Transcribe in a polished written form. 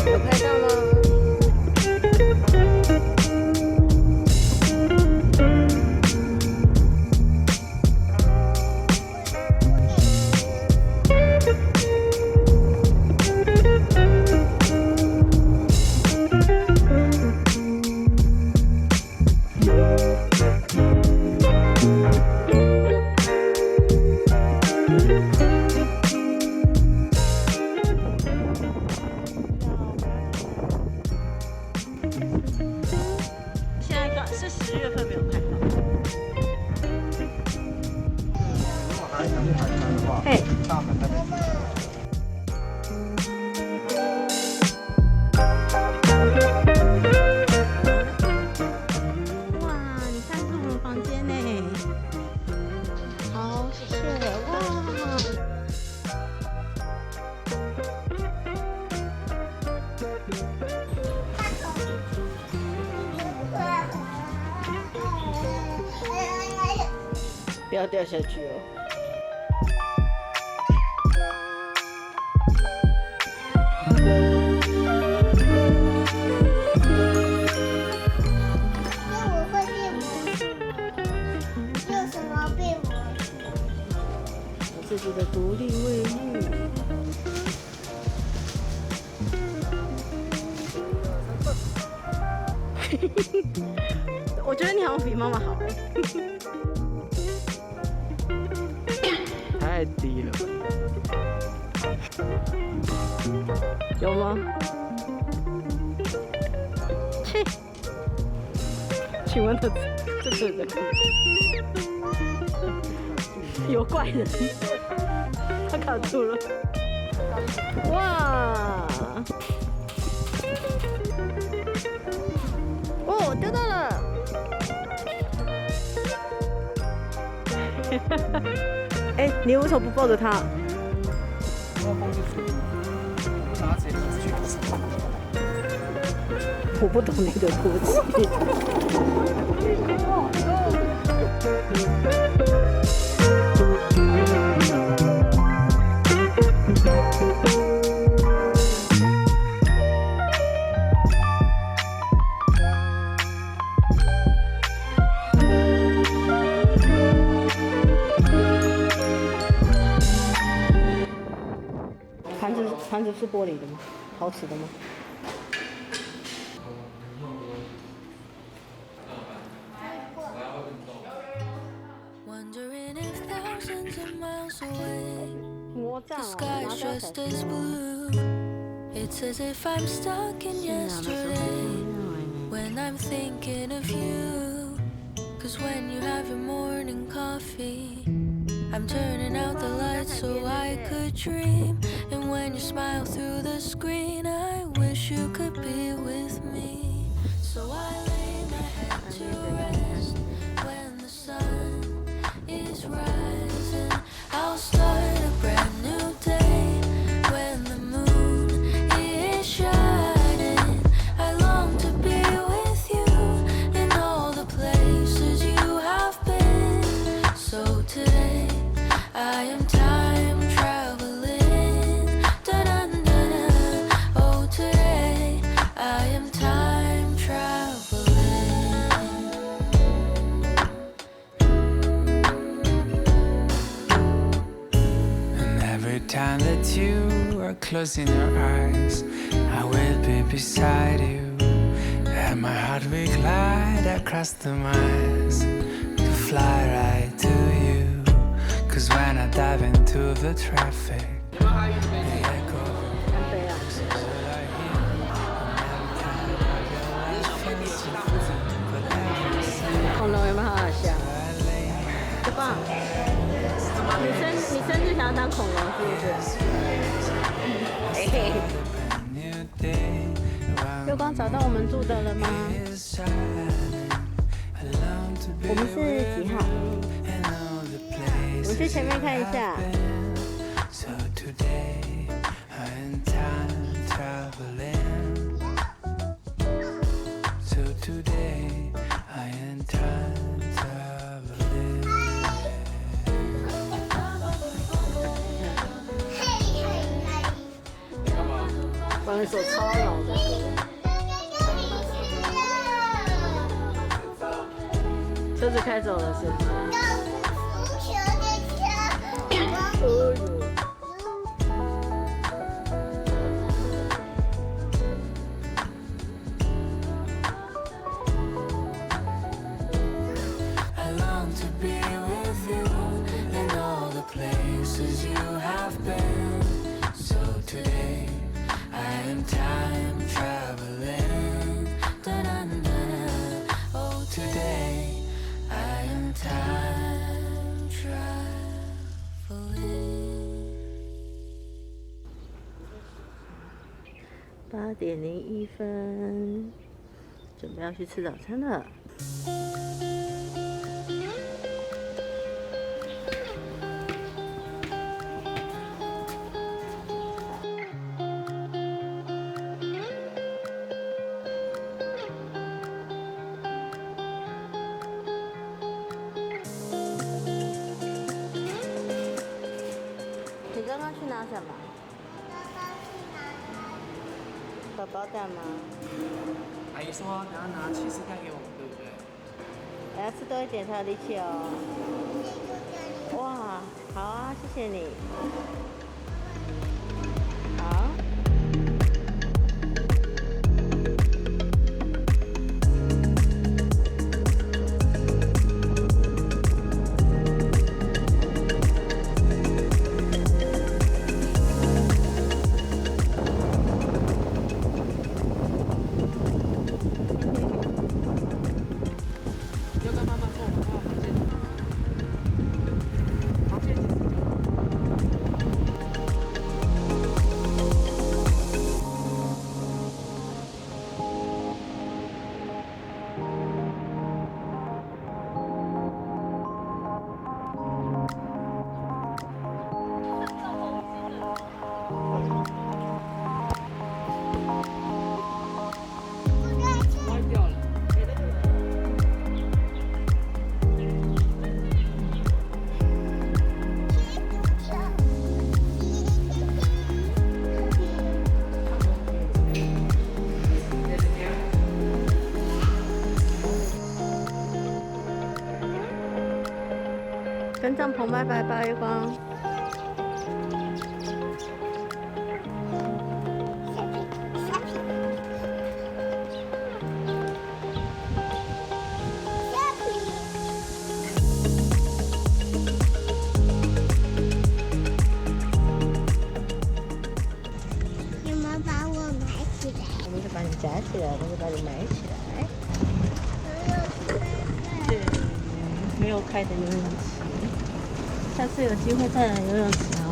有拍到吗？是10月份没有看到。如果还想去海滩的话，嘿，大门那边。哇，你看这是我们房间呢，好，谢谢，哇。不要掉下去哦！那我会变魔术吗？用什么变魔术？有自己的独立卫浴。我觉得你好像比妈妈好哎。太低了，有吗？切，请问这个人有怪人，他卡住了。哇！哦，丢到了。哎，你为什么不抱着它？我要放进水里，我拿起来去洗。我不懂你的国籍。盘子是玻璃的吗？陶瓷的吗？魔杖啊，拿掉才是。It's as if I'm stuck in yesterday when I'm thinking of you. 'Cause when you have your morning coffee, I'm turning out the lights so I could dream. And when you smile through the screen, I wish you could be with me. So I lay my head to rest when the sun is rising. I'll start a brand new day when the moon is shining. I long to be with you in all the places you have been. So today I am time traveling. Da-dun-dun-dun. Oh, today I am time traveling. And every time that you are closing your eyes, I will be beside you. And my heart will glide across the miles to fly right to you. 'Cause when I dive into the traffic, the echo of your voice is all I hear. But every single 恐龙有没有好好笑？对吧？你生日想要当恐龙是不是？嘿嘿。 new day, 月光找到我们住的了吗？ is shining. I long to be 我们是几号？ in all the 我们去 places 前面看一下。 So today I am time traveling. So today I am time traveling. 玩一首超老的歌。车子开走了，是不是？足球的车。哦呦。 8点01分，准备要去吃早餐了。你刚刚去拿什么？ 宝宝蛋吗？阿姨说，然后拿起司蛋给我们，对不对？我要吃多一点才有力气哦。哇，好啊，谢谢你。好。跟帐篷拜拜吧，月光。有没有把我埋起来？我们就把你夹起来，我们就把你埋起来。对，没有开的游泳池。下次有机会再来游泳池啊。